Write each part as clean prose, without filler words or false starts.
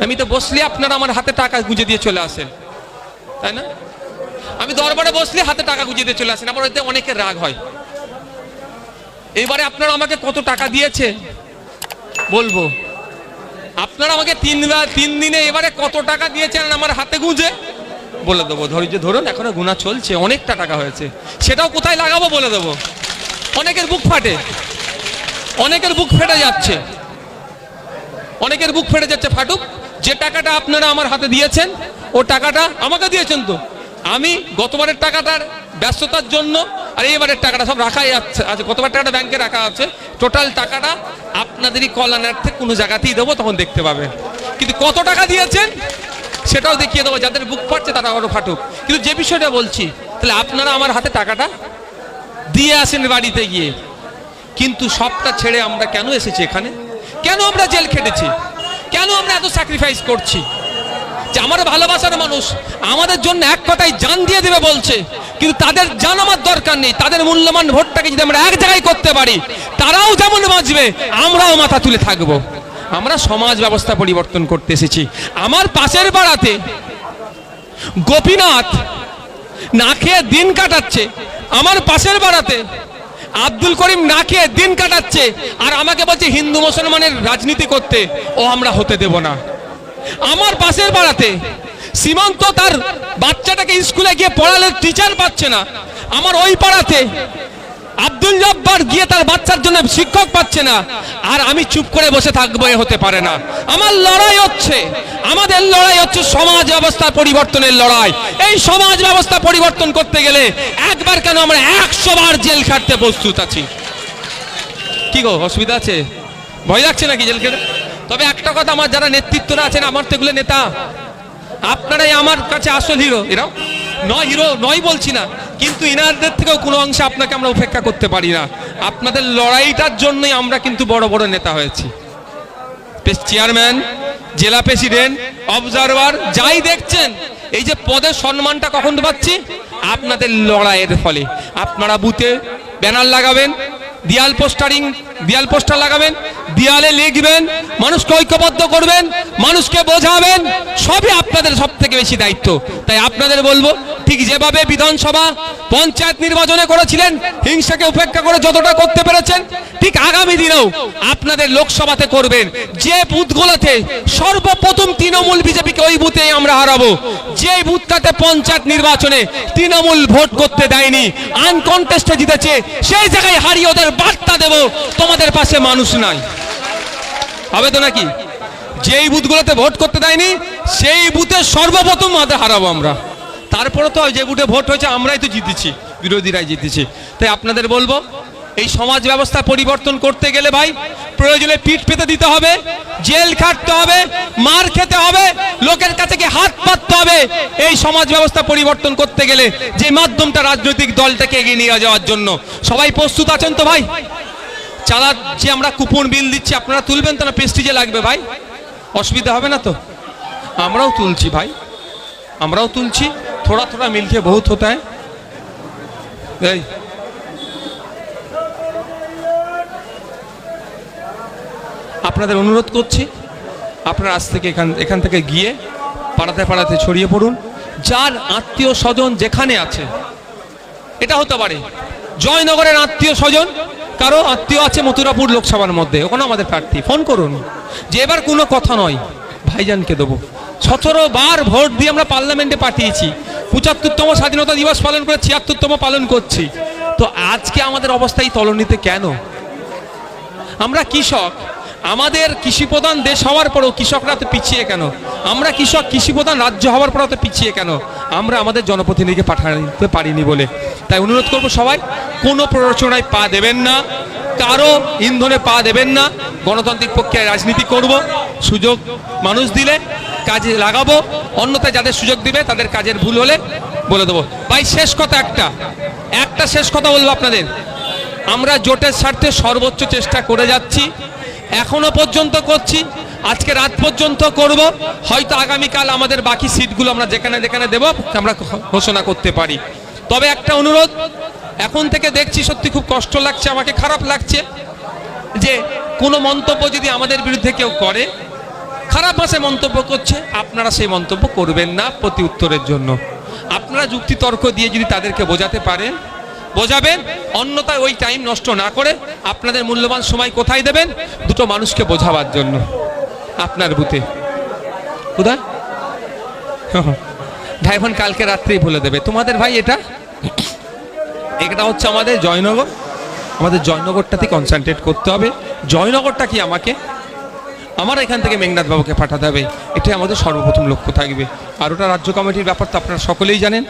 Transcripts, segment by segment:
আমি তো বসলে আপনারা আমার হাতে টাকা গুঁজে দিয়ে চলে আসেন, তাই না? আমি দরবারে বসলে হাতে টাকা গুঁজে দিয়ে চলে আসেন, আবার ওইতে অনেকের রাগ হয়। এবারে আপনারা আমাকে কত টাকা দিয়েছে বলবো, আপনারা আমাকে 3 দিনে এবারে কত টাকা দিয়েছেন আমার হাতে গুঁজে বলে দেবো। ধৈর্য ধরুন, এখনো গুণা চলছে, অনেকটা টাকা হয়েছে, সেটাও কোথায় লাগাবো বলে দেবো। অনেকের বুক ফাটে, অনেকের বুক ফেটে যাচ্ছে, অনেকের বুক ফেটে যাচ্ছে, ফাটুক। যে টাকাটা আপনারা আমার হাতে দিয়েছেন ও টাকাটা আমাকে দিয়েছেন তো, আমি গতবারের টাকাটার ব্যস্ততার জন্য আর এইবারের টাকাটা সব রাখাই যাচ্ছে, গতবার টাকাটা ব্যাংকে রাখা আছে, টোটাল টাকাটা আপনাদেরই কল্যাণার্থে কোনো জায়গাতেই দেবো, তখন দেখতে পাবেন। কিন্তু কত টাকা দিয়েছেন সেটাও দেখিয়ে দেবো, যাদের বুক ফাটছে তারা আরও ফাটুক। কিন্তু যে বিষয়টা বলছি, তাহলে আপনারা আমার হাতে টাকাটা দিয়ে আসেন বাড়িতে গিয়ে, কিন্তু সবটা ছেড়ে আমরা কেন এসেছি এখানে? কেন আমরা জেল খেটেছি? কেন আমরা এত স্যাক্রিফাইস করছি? যে আমার ভালোবাসার মানুষ আমাদের জন্য এক কথায় জান দিয়ে দেবে বলছে, কিন্তু তাদের জান আমার দরকার নেই। তাদের মূল্যবান ভোটটাকে যদি আমরা এক জায়গায় করতে পারি, তারাও যেমন বাঁচবে, আমরাও মাথা তুলে থাকবো। আমরা সমাজ ব্যবস্থা পরিবর্তন করতে এসেছি। আমার পাশের পাড়াতে গোপীনাথ না খেয়ে দিন কাটাচ্ছে, আমার পাশের পাড়াতে আব্দুল করিম না খেয়ে দিন কাটাচ্ছে, আর আমাকে বলছে হিন্দু মুসলমানের রাজনীতি করতে, ও আমরা হতে দেব না। আমার পাশের পাড়াতে সীমান্ত তার বাচ্চাটাকে স্কুলে গিয়ে পড়ালে টিচার পাচ্ছে না, আমার ওই পাড়াতে আব্দুল জব্বার গিয়ে তার বাচ্চার জন্য শিক্ষক পাচ্ছে না, আর আমি চুপ করে বসে থাকবো, এ হতে পারে না। আমার লড়াই হচ্ছে, আমাদের লড়াই হচ্ছে সমাজ ব্যবস্থা পরিবর্তনের লড়াই। এই সমাজ ব্যবস্থা পরিবর্তন করতে গেলে একবার কেন আমরা 100 বার জেল খাটতে প্রস্তুত আছি। কি গো, অসুবিধা আছে? ভয় লাগছে নাকি জেল খেটে? তবে একটা কথা, আমার যারা নেতৃত্বরা আছেন, আমার তো এগুলো নেতা, আপনারাই আমার কাছে আসল হিরো। এরাও নয়, হিরো নয় বলছি না, কিন্তু ইনারদের থেকেও কোনো অংশে আপনাকে আমরা উপেক্ষা করতে পারি না। আপনাদের লড়াইটার জন্যই আমরা কিন্তু বড় বড় নেতা হয়েছি। চেয়ারম্যান, জেলা প্রেসিডেন্ট, অবজারভার, যাই দেখছেন, এই যে পদের সম্মানটা কখন পাচ্ছি আপনাদের লড়াইয়ের ফলে। আপনারা বুথে ব্যানার লাগাবেন, দেয়াল পোস্টার লাগাবেন, দেয়ালে লিখবেন, মানুষকে ঐক্যবদ্ধ করবেন, মানুষকে বোঝাবেন, সবই আপনাদের সব থেকে বেশি দায়িত্ব। তাই আপনাদের বলবো, ঠিক যেভাবে বিধানসভা পঞ্চায়েত নির্বাচনে করেছিলেন, হিংসাকে উপেক্ষা করে যতটা করতে পেরেছেন, ঠিক আগামী দিনেও আপনাদের লোকসভাতে করবেন। যে বুথগুলোতে সর্বপ্রথম তৃণমূল বিজেপিকে, ওই বুথেই আমরা হারাবো। যে বুথটাতে পঞ্চায়েত নির্বাচনে তৃণমূল ভোট করতে দেয়নি, আনকন্টেস্টে জিতেছে, সেই জায়গায় হারিয়ে ওদের বার্তা দেব, তোমাদের পাশে মানুষ নাই। হবে তো নাকি? যেই বুথগুলোতে ভোট করতে দেয়নি, সেই বুথে সর্বপ্রথম মাঠে হারাবো আমরা। তারপরে তো যে বুথে ভোট হয়েছে আমরাই তো জিতেছি, বিরোধীরাই জিতেছে। তাই আপনাদের বলবো, এই সমাজ ব্যবস্থা পরিবর্তন করতে গেলে ভাই প্রয়োজনে পিঠ পেতে দিতে হবে, জেল খাটতে হবে, মার খেতে হবে, লোকের কাছে গিয়ে হাত পাততে হবে। এই সমাজ ব্যবস্থা পরিবর্তন করতে গেলে যে মাধ্যমটা রাজনৈতিক দলটাকে এগিয়ে নিয়ে যাওয়ার জন্য। সবাই প্রস্তুত আছেন তো ভাই? চালা যে আমরা কুপন বিল দিচ্ছি, আপনারা তুলবেন তো না? প্রেস্টিজে লাগবে ভাই, অসুবিধা হবে না তো? আমরাও তুলছি ভাই, আমরাও তুলছি। थोड़ा थोड़ा मिलके बहुत होता है। আপনাদের অনুরোধ করছি, আপনারা আজ থেকে এখান থেকে গিয়ে পাড়াতে পাড়াতে ছড়িয়ে পড়ুন। যার আত্মীয় স্বজন যেখানে আছে, এটা হতে পারে জয়নগরের আত্মীয় স্বজন, কারো আত্মীয় আছে মথুরাপুর লোকসভার মধ্যে, ওখানে আমাদের প্রার্থী, ফোন করুন যে এবার কোনো কথা নয়, ভাইজানকে দেবো। 17 বার ভোট দিয়ে আমরা পার্লামেন্টে পাঠিয়েছি, 75তম স্বাধীনতা দিবস পালন করে 76তম পালন করছি। তো আজকে আমাদের অবস্থায় তলনিতে কেন? আমরা কৃষক, আমাদের কৃষি প্রধান দেশ হওয়ার পরেও কৃষকরা তো পিছিয়ে কেন? আমরা কৃষক, কৃষি প্রধান রাজ্য হওয়ার পরেও তো পিছিয়ে কেন? আমরা আমাদের জনপ্রতিনিধিকে পাঠাতে পারিনি বলে। তাই অনুরোধ করবো, সবাই কোনো প্ররোচনায় পা দেবেন না, কারো ইন্ধনে পা দেবেন না। গণতান্ত্রিক প্রক্রিয়ায় রাজনীতি করব, সুযোগ মানুষ দিলে কাজে লাগাবো, অন্যথায় যাদের সুযোগ দিবে তাদের কাজের ভুল হলে বলে দেবো। ভাই শেষ কথা, একটা শেষ কথা বলবো আপনাদের, আমরা জোটের স্বার্থে সর্বোচ্চ চেষ্টা করে যাচ্ছি, এখনো পর্যন্ত করছি, আজকে রাত পর্যন্ত করব। হয়তো আগামীকাল আমাদের বাকি সিটগুলো আমরা যেখানে যেখানে দেব আমরা ঘোষণা করতে পারি। তবে একটা অনুরোধ, এখন থেকে দেখছি সত্যি খুব কষ্ট লাগছে, আমাকে খারাপ লাগছে যে কোনো মন্তব্য যদি আমাদের বিরুদ্ধে কেউ করে, খারাপ ভাষায় মন্তব্য করছে, আপনারা সেই মন্তব্য করবেন না প্রতি উত্তরের জন্য। আপনারা যুক্তি তর্ক দিয়ে যদি তাদেরকে বোঝাতে পারেন বোঝাবেন, অন্যথায় ওই টাইম নষ্ট না করে আপনাদের মূল্যবান সময় কোথায় দেবেন? দুটো মানুষকে বোঝাবার জন্য আপনার বুথে। কোথায় ভাই বোন কালকে রাত্রেই বলে দেবে তোমাদের ভাই এটা হচ্ছে আমাদের জয়নগর। আমাদের জয়নগরটাতে কনসেন্ট্রেট করতে হবে। জয়নগরটা কি আমার এখান থেকে মেঘনাথ বাবুকে পাঠাতে হবে, এটাই আমাদের সর্বপ্রথম লক্ষ্য থাকবে। আর ওটা রাজ্য কমিটির ব্যাপার তো আপনারা সকলেই জানেন।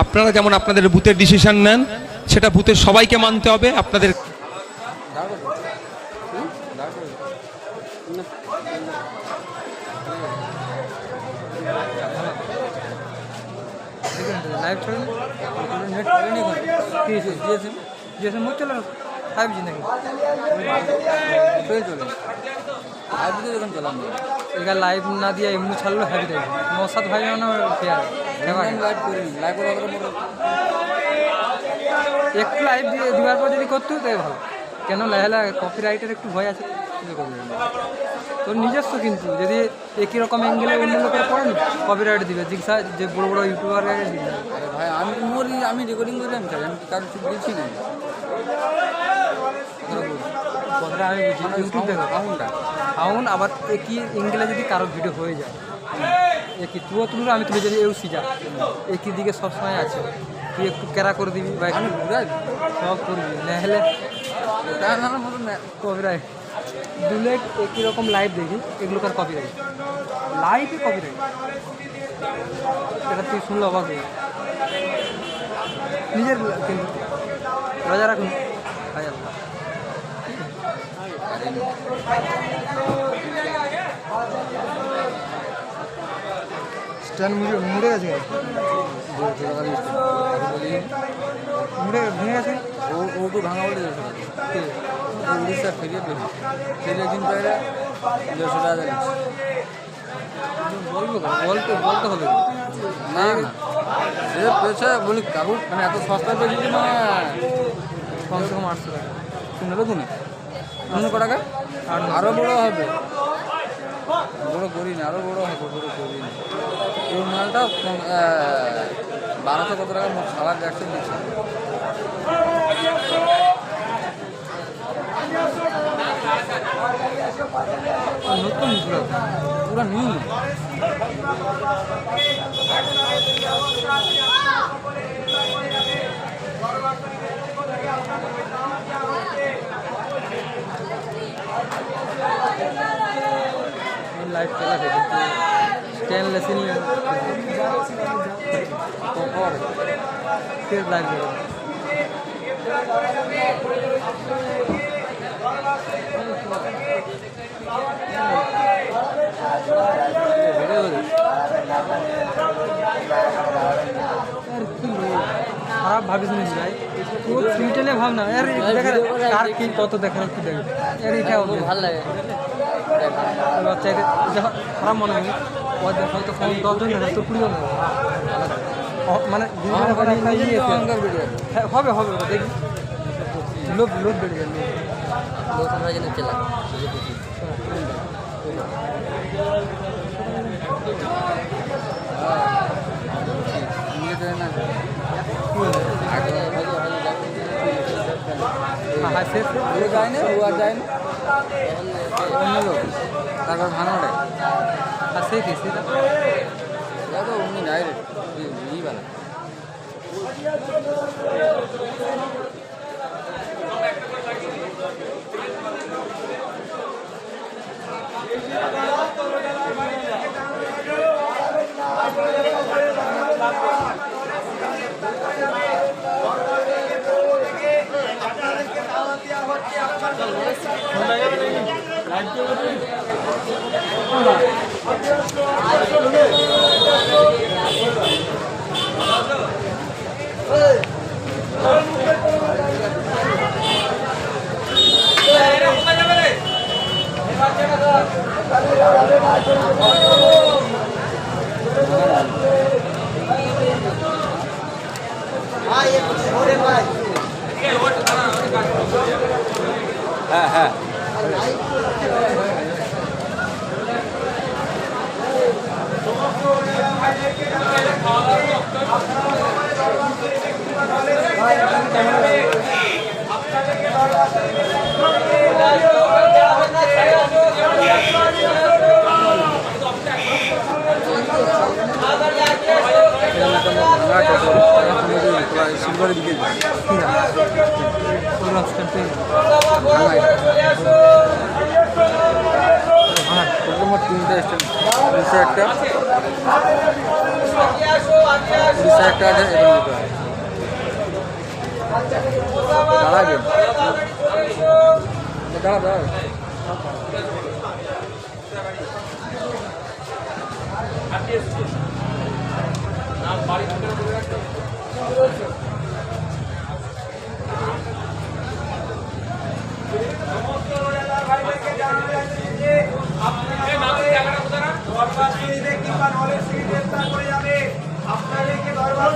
আপনারা যেমন আপনাদের বুথের ডিসিশন নেন, সেটা বুথের সবাইকে মানতে হবে। আপনাদের লাইভ চলে নেট চলে কি জিএসএম মোট চলে 5G নাকি চলে লাইভ দিয়ে যখন চলাম এখানে লাইভ না দিয়ে এমনি ছাড়লো হ্যাভি দেবে নসাদ ভাই না ফেয়ার লাইভ করি লাইভ একটু লাইভ দিয়ে দেওয়ার পর যদি করতে তাই ভালো, কেন লাহেলা কপিরাইটের একটু ভয় আছে। তোর নিজস্ব কিন্তু যদি একই রকম অ্যাঙ্গেলে অন্য লোকের পড়েন কপিরাইট দিবে, জিজ্ঞাসা যে বড় বড় ইউটিউবার ভাই আমি রেকর্ডিং করে আমি কারণ বলছি না কথাটা আমি বুঝি ইউটিউব দেখো আউন আবার একই অ্যাঙ্গেলে যদি কারো ভিডিও হয়ে যায় একই তুইও তুলো আমি তুলে যদি এও সিজা একই দিকে সবসময় আছে, তুই একটু ক্যারা করে দিবি বা এখানে সব করবি নাহলে কপিরাইট দুলেট একই রকম লাইভ দেখি এগুলোকার কপিরাইট লাইভে কপিরাইট এটা তুই শুনলে অবাক হয়ে নিজের কিন্তু রাজা রাখুন স্ট্যান্ড মুড়ে গেছে ভেঙে গেছে ও তো ভাঙা বলে উড়িষ্যা ফেরিয়ে ফেরিয়ে দিন পায়রা 150 টাকা দিচ্ছে বলতে হবে না সে পেয়েছে বলি কাগজ মানে এত সস্তা পেয়েছি না কমসে কম 800 টাকা শুনলে তুমি অন্য টাকা আরও বড়ো হবে, বড়ো করি না আরও বড়ো হবে, বড়ো করি না এই মালটা 1200 কত টাকা সারা একশো দিচ্ছে নতুন পুরো নিউ লাইভ চলা থাকে স্টেনলেস फिर लाइव খারাপ ভাবিস না ভাই, তোর সুইটেলে ভাব না এর দেখা কার কি কত দেখার কি দেখ এর এটা ভালো লাগে বাচ্চাদের যখন খারাপ মনে হয় ও দেখা তো ফোন 10 জন না তো 20 জন মানে হবে হবে দেখি লোক বেড়ে যাবে লোক আমরা যেন চলা যায় না ও আর যায় না অন্য লোক তারপর ভাঙড়ে আর সে কি সেটা তো উনি ডাইরেক্ট ই বানা হ্যাঁ হ্যাঁ করে দিকে ঠিক আছে প্রোগ্রাম স্টার্ট থেকে হ্যাঁ মোট 3টা স্ট্যান্ড নিচে একটা নিচে একটা আছে দাঁড়াবে দাঁড়া আপনাদেরকে দরবার